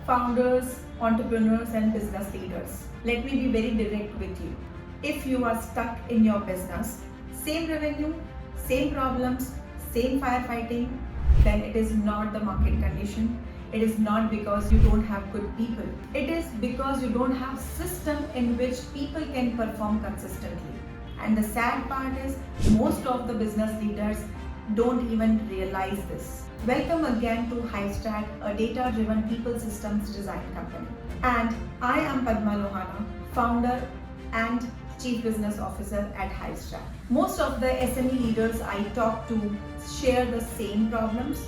Founders, entrepreneurs, and business leaders, let me be very direct with you. If you are stuck in your business, same revenue, same problems, same firefighting, then it is not the market condition. It is not because you don't have good people. It is because you don't have system in which people can perform consistently. And the sad part is most of the business leaders don't even realize this. Welcome again to Hivestack, a data-driven people systems design company. And I am Padma Lohana, founder and Chief Business Officer at Hivestack. Most of the SME leaders I talk to share the same problems.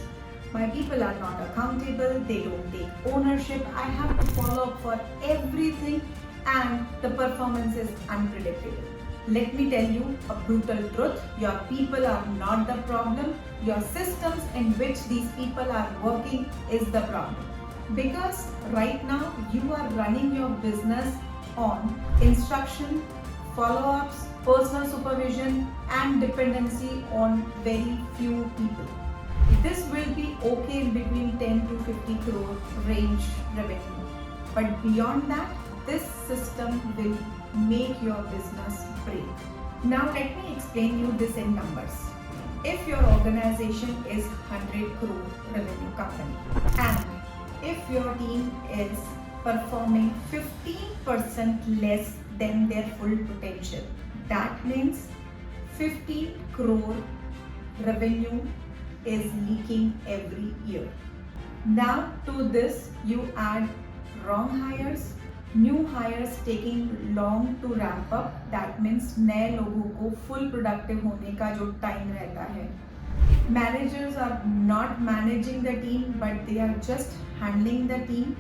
My people are not accountable, they don't take ownership, I have to follow up for everything and the performance is unpredictable. Let me tell you a brutal truth, your people are not the problem, your systems in which these people are working is the problem. Because right now you are running your business on instruction, follow-ups, personal supervision and dependency on very few people. This will be okay in between 10 to 50 crore range revenue. But beyond that, this system will make your business break. Now let me explain you this in numbers. If your organization is 100 crore revenue company and if your team is performing 15% less than their full potential, that means 50 crore revenue is leaking every year. Now to this you add wrong hires, new hires taking long to ramp up, that means नए लोगों को full productive होने का जो time रहता है. Managers are not managing the team but they are just handling the team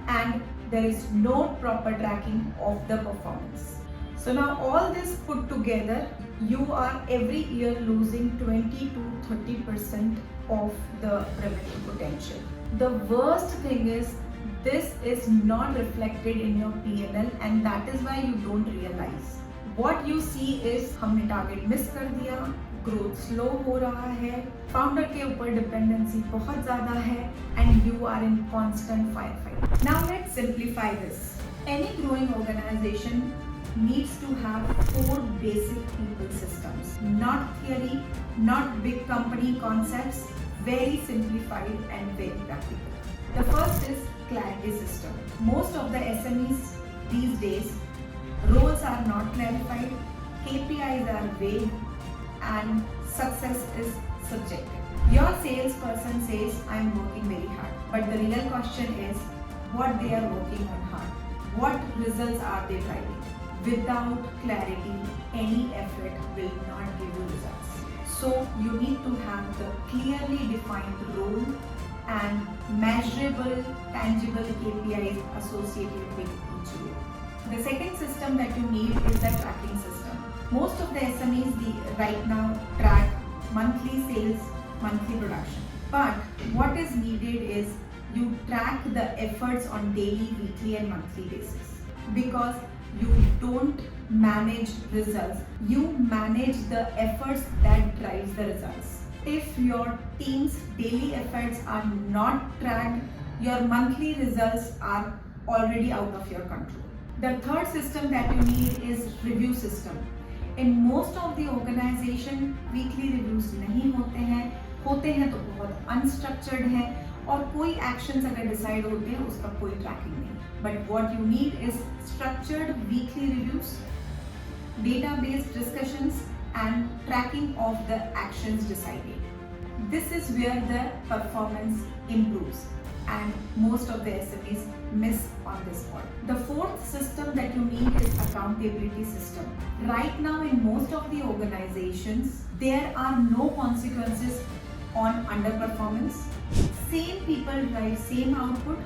and there is no proper tracking of the performance. So now all this put together, you are every year losing 20 to 30% of the revenue potential. The worst thing is this is not reflected in your P&L and that is why you don't realize. What you see is हमने target miss कर दिया, growth slow हो रहा है, founder के ऊपर dependency बहुत ज़्यादा है and you are in constant firefight. Now let's simplify this. Any growing organization needs to have 4 basic people systems. Not theory, not big company concepts, very simplified and very practical. The first is clarity system. Most of the SMEs these days, roles are not clarified, KPIs are vague and success is subjective. Your salesperson says, I am working very hard. But the real question is, what they are working on hard? What results are they driving? Without clarity, any effort will not give you results. So you need to have the clearly defined role and measurable, tangible KPIs associated with each role. The second system that you need is the tracking system. Most of the SMEs right now track monthly sales, monthly production. But what is needed is you track the efforts on daily, weekly and monthly basis. Because you don't manage results, you manage the efforts that drives the results. If your team's daily efforts are not tracked, your monthly results are already out of your control. The third system that you need is review system. In most of the organization, weekly reviews नहीं होते हैं तो बहुत unstructured हैं और कोई actions अगर decide होते हैं उसका कोई tracking नहीं. But what you need is structured weekly reviews, data-based discussions and tracking of the actions decided. This is where the performance improves and most of the SMEs miss on this point. The fourth system that you need is accountability system. Right now in most of the organizations, there are no consequences on underperformance. Same people drive same output,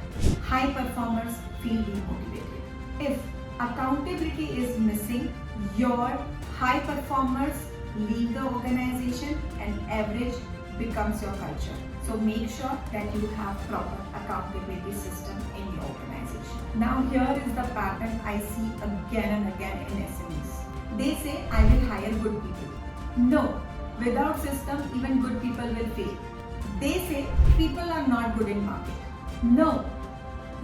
high performers feel demotivated. If accountability is missing, your high performers leave the organization and average becomes your culture. So make sure that you have proper accountability system in your organization. Now here is the pattern I see again and again in SMEs. They say I will hire good people. No, without system even good people will fail. They say people are not good in market. No,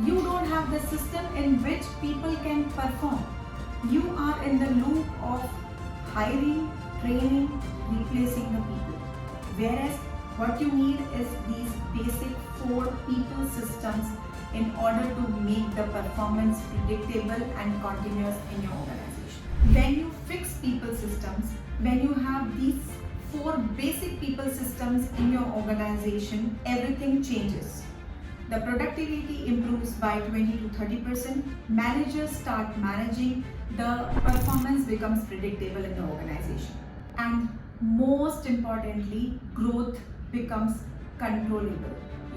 You don't have the system in which people can perform. You are in the loop of hiring, training, replacing the people. Whereas what you need is these basic 4 people systems in order to make the performance predictable and continuous in your organization. When you fix people systems, when you have these 4 basic people systems in your organization, everything changes. The productivity improves by 20 to 30%. Managers start managing. The performance becomes predictable in the organization. And most importantly, growth becomes controllable.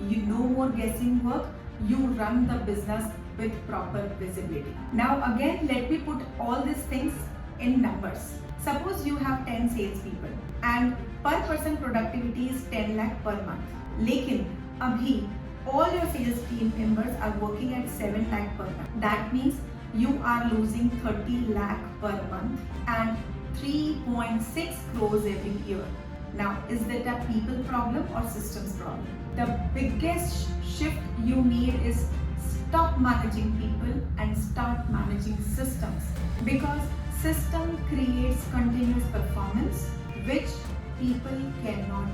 You no more guessing work. You run the business with proper visibility. Now again, let me put all these things in numbers. Suppose you have 10 salespeople and per person productivity is 10 lakh per month. Lekin abhi all your sales team members are working at 7 lakh per month. That means you are losing 30 lakh per month and 3.6 crores every year. Now, is that a people problem or systems problem? The biggest shift you need is stop managing people and start managing systems, because system creates continuous performance which people cannot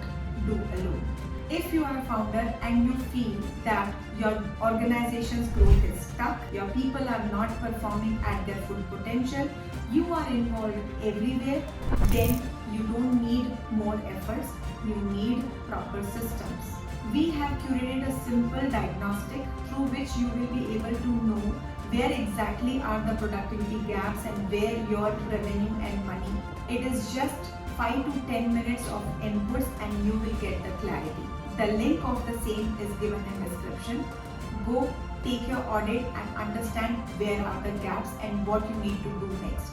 do alone. If you are a founder and you feel that your organization's growth is stuck, your people are not performing at their full potential, you are involved everywhere, then you don't need more efforts, you need proper systems. We have curated a simple diagnostic through which you will be able to know where exactly are the productivity gaps and where your revenue and money. It is just 5 to 10 minutes of inputs and you will get the clarity. The link of the same is given in description. Go take your audit and understand where are the gaps and what you need to do next.